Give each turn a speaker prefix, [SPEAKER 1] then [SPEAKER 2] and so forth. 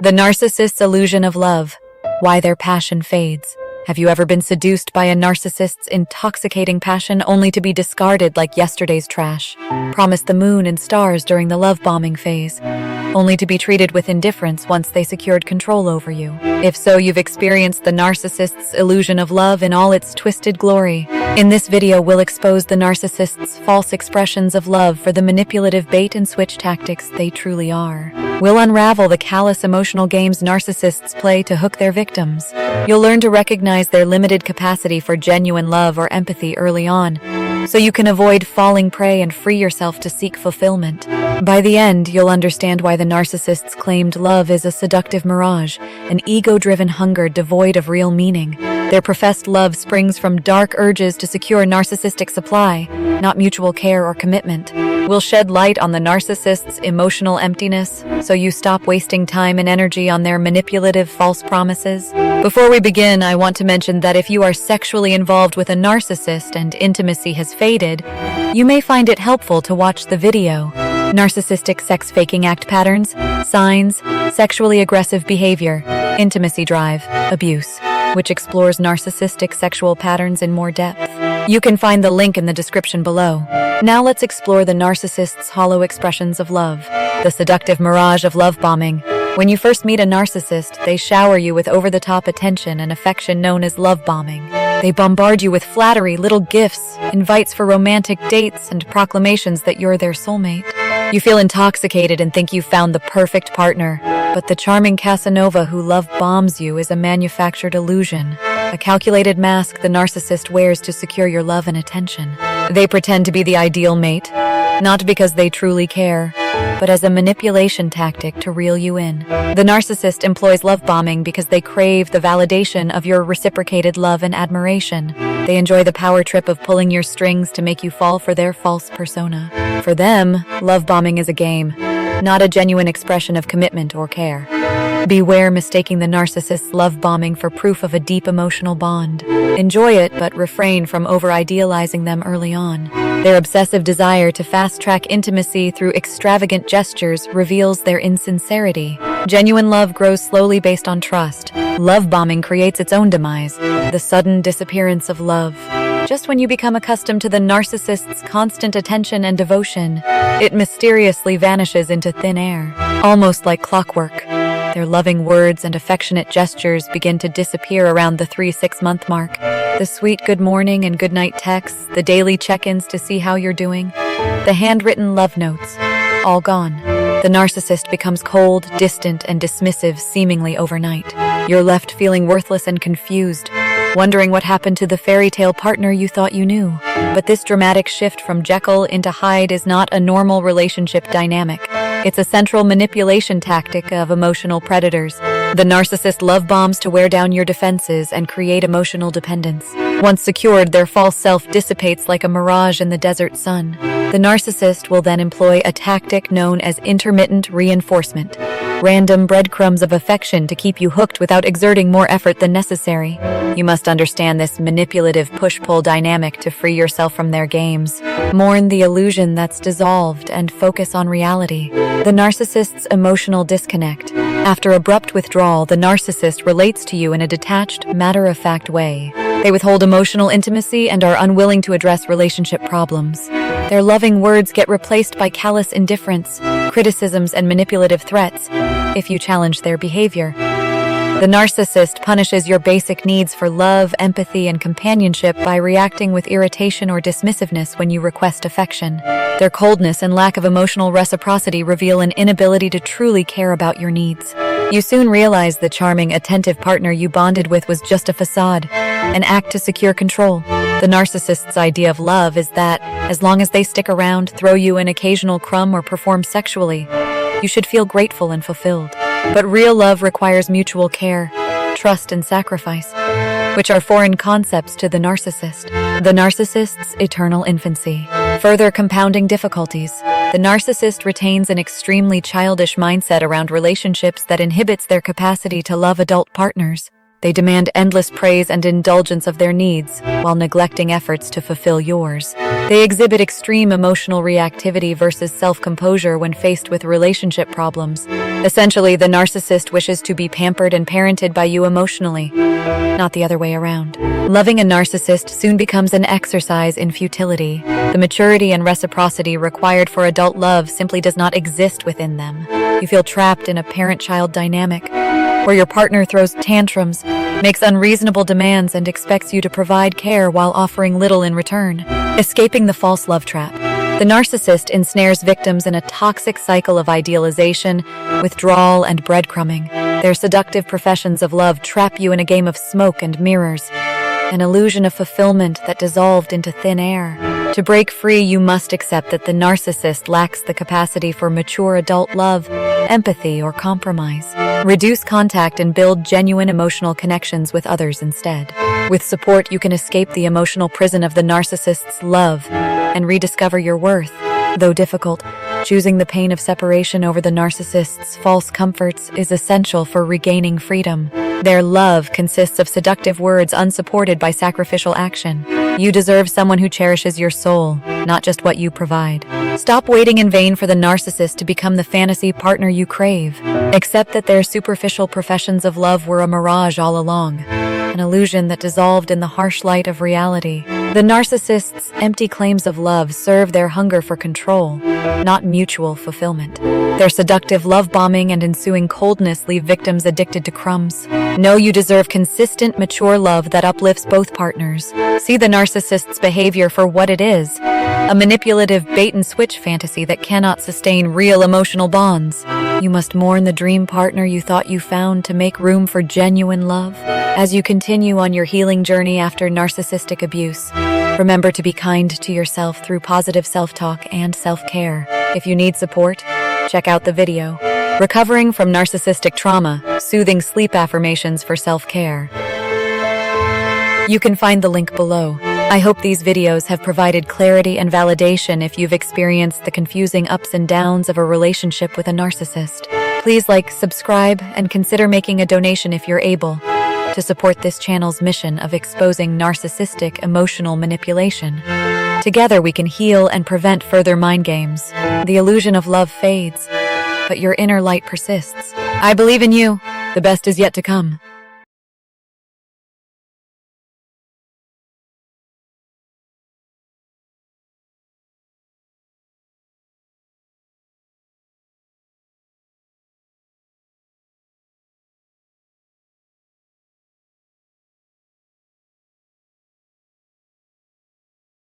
[SPEAKER 1] The narcissist's illusion of love, why their passion fades. Have you ever been seduced by a narcissist's intoxicating passion only to be discarded like yesterday's trash? Promised the moon and stars during the love bombing phase, only to be treated with indifference once they secured control over you. If so, you've experienced the narcissist's illusion of love in all its twisted glory. In this video, we'll expose the narcissist's false expressions of love for the manipulative bait-and-switch tactics they truly are. We'll unravel the callous emotional games narcissists play to hook their victims. You'll learn to recognize their limited capacity for genuine love or empathy early on, so you can avoid falling prey and free yourself to seek fulfillment. By the end, you'll understand why the narcissist's claimed love is a seductive mirage, an ego-driven hunger devoid of real meaning. Their professed love springs from dark urges to secure narcissistic supply, not mutual care or commitment. We'll shed light on the narcissist's emotional emptiness, so you stop wasting time and energy on their manipulative false promises. Before we begin, I want to mention that if you are sexually involved with a narcissist and intimacy has faded, you may find it helpful to watch the video. Narcissistic sex faking act patterns, signs, sexually aggressive behavior, intimacy drive, abuse, which explores narcissistic sexual patterns in more depth. You can find the link in the description below. Now let's explore the narcissist's hollow expressions of love, the seductive mirage of love bombing. When you first meet a narcissist, they shower you with over-the-top attention and affection known as love bombing. They bombard you with flattery, little gifts, invites for romantic dates, and proclamations that you're their soulmate. You feel intoxicated and think you've found the perfect partner, but the charming Casanova who love bombs you is a manufactured illusion, a calculated mask the narcissist wears to secure your love and attention. They pretend to be the ideal mate, not because they truly care, but as a manipulation tactic to reel you in. The narcissist employs love bombing because they crave the validation of your reciprocated love and admiration. They enjoy the power trip of pulling your strings to make you fall for their false persona. For them, love bombing is a game, not a genuine expression of commitment or care. Beware mistaking the narcissist's love bombing for proof of a deep emotional bond. Enjoy it, but refrain from over-idealizing them early on. Their obsessive desire to fast-track intimacy through extravagant gestures reveals their insincerity. Genuine love grows slowly based on trust. Love bombing creates its own demise, the sudden disappearance of love. Just when you become accustomed to the narcissist's constant attention and devotion, it mysteriously vanishes into thin air, almost like clockwork. Their loving words and affectionate gestures begin to disappear around the 3-6 month mark. The sweet good morning and good night texts, the daily check-ins to see how you're doing, the handwritten love notes, all gone. The narcissist becomes cold, distant, and dismissive seemingly overnight. You're left feeling worthless and confused, wondering what happened to the fairy tale partner you thought you knew. But this dramatic shift from Jekyll into Hyde is not a normal relationship dynamic. It's a central manipulation tactic of emotional predators. The narcissist love bombs to wear down your defenses and create emotional dependence. Once secured, their false self dissipates like a mirage in the desert sun. The narcissist will then employ a tactic known as intermittent reinforcement, random breadcrumbs of affection to keep you hooked without exerting more effort than necessary. You must understand this manipulative push-pull dynamic to free yourself from their games. Mourn the illusion that's dissolved and focus on reality. The narcissist's emotional disconnect. After abrupt withdrawal, the narcissist relates to you in a detached, matter-of-fact way. They withhold emotional intimacy and are unwilling to address relationship problems. Their loving words get replaced by callous indifference, criticisms, and manipulative threats if you challenge their behavior. The narcissist punishes your basic needs for love, empathy, and companionship by reacting with irritation or dismissiveness when you request affection. Their coldness and lack of emotional reciprocity reveal an inability to truly care about your needs. You soon realize the charming, attentive partner you bonded with was just a facade, an act to secure control. The narcissist's idea of love is that, as long as they stick around, throw you an occasional crumb, or perform sexually, you should feel grateful and fulfilled. But real love requires mutual care, trust, and sacrifice, which are foreign concepts to the narcissist. The narcissist's eternal infancy. Further compounding difficulties, the narcissist retains an extremely childish mindset around relationships that inhibits their capacity to love adult partners. They demand endless praise and indulgence of their needs, while neglecting efforts to fulfill yours. They exhibit extreme emotional reactivity versus self-composure when faced with relationship problems. Essentially, the narcissist wishes to be pampered and parented by you emotionally, not the other way around. Loving a narcissist soon becomes an exercise in futility. The maturity and reciprocity required for adult love simply does not exist within them. You feel trapped in a parent-child dynamic, where your partner throws tantrums, makes unreasonable demands, and expects you to provide care while offering little in return. Escaping the false love trap. The narcissist ensnares victims in a toxic cycle of idealization, withdrawal, and breadcrumbing. Their seductive professions of love trap you in a game of smoke and mirrors, an illusion of fulfillment that dissolved into thin air. To break free, you must accept that the narcissist lacks the capacity for mature adult love, empathy, or compromise. Reduce contact and build genuine emotional connections with others instead. With support, you can escape the emotional prison of the narcissist's love and rediscover your worth. Though difficult, choosing the pain of separation over the narcissist's false comforts is essential for regaining freedom. Their love consists of seductive words unsupported by sacrificial action. You deserve someone who cherishes your soul, not just what you provide. Stop waiting in vain for the narcissist to become the fantasy partner you crave. Accept that their superficial professions of love were a mirage all along, an illusion that dissolved in the harsh light of reality. The narcissist's empty claims of love serve their hunger for control, not mutual fulfillment. Their seductive love bombing and ensuing coldness leave victims addicted to crumbs. Know you deserve consistent, mature love that uplifts both partners. See the narcissist's behavior for what it is, a manipulative bait-and-switch fantasy that cannot sustain real emotional bonds. You must mourn the dream partner you thought you found to make room for genuine love. As you continue on your healing journey after narcissistic abuse, remember to be kind to yourself through positive self-talk and self-care. If you need support, check out the video, Recovering from Narcissistic Trauma, Soothing Sleep Affirmations for Self-Care. You can find the link below. I hope these videos have provided clarity and validation if you've experienced the confusing ups and downs of a relationship with a narcissist. Please like, subscribe, and consider making a donation if you're able, to support this channel's mission of exposing narcissistic emotional manipulation. Together we can heal and prevent further mind games. The illusion of love fades, but your inner light persists. I believe in you. The best is yet to come.